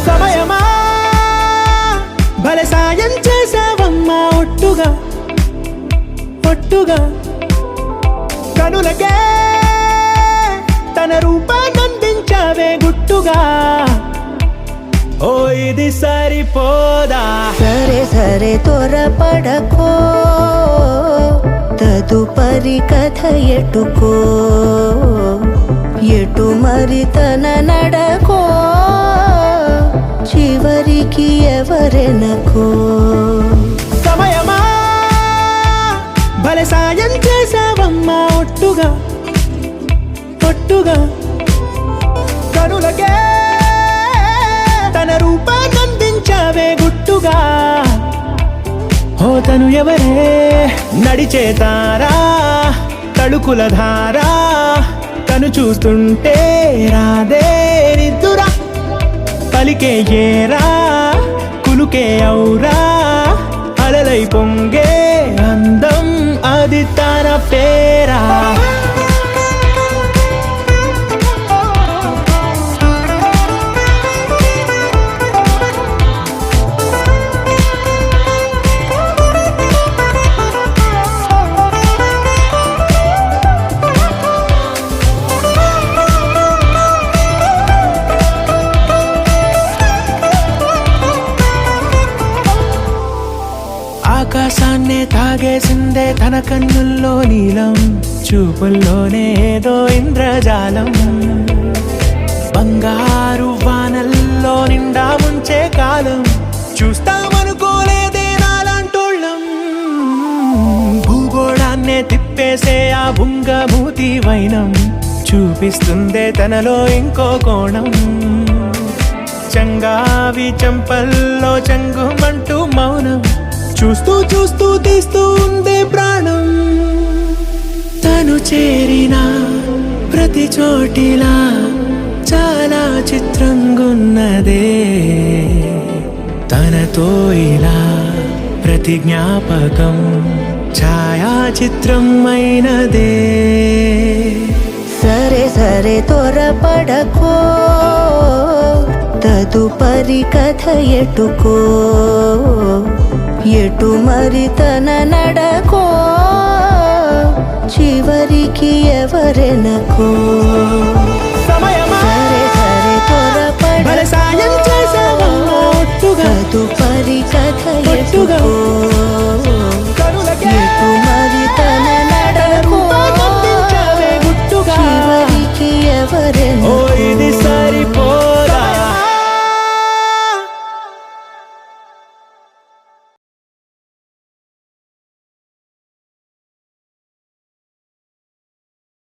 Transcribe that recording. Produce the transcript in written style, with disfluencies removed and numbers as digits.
సమయమా భలే సాయం చేసావమ్మా ఒట్టుగా ఒట్టుగా కనులకే తన రూపాన్నందించావే గుట్టుగా ఓ ఇది సరిపోదా సరే సరే త్వరపడకో తదుపరి కథ ఎటుకో ఎటు మరి తన నడకో చివరికి ఎవరెనకో సమయమా భలే సాయం చేసావమ్మా ఒట్టుగా ఒట్టుగా కనులకే తన రూపాన్నందించావే గుట్టుగా ఓ తను ఎవరే నడిచే తారా తళుకుల ధారా తను చూస్తుంటే రాదే నిద్దురా పలికే ఏరా కులుకే ఔరా అలలై పొంగే అందం అది తన పేరా ఆకాశాన్నే తాగేసిందే తన కన్నుల్లో నీలం చూపుల్లోనే ఏదో ఇంద్రజాలం బంగారు వానల్లో నిండా ముంచే కాలం చూస్తామనుకోలేదే నాలాంటోళ్ళం భూగోళాన్నే తిప్పేసే ఆ బుంగమూతి వైనం చూపిస్తుందే తనలో ఇంకో కోణం చంగావి చెంపల్లో చంగుమంటూ మౌనం చూస్తూ చూస్తూ తీస్తూ ఉందే ప్రాణం తను చేరిన ప్రతి చోటిలా చాలా చిత్రంగున్నదే తనతో ఇలా ప్రతి జ్ఞాపకం ఛాయాచిత్రం అయినదే సరే సరే త్వరపడకో తదుపరి కథ ఎటుకో ఎటు మరి తన నడకో చివరికి ఎవరెనకో సమయమా సరే సరే త్వరపడ భలే సాయం చేసావమ్మా ఒట్టుగా తదుపరి కథ ఒట్టుగా ఎటుకో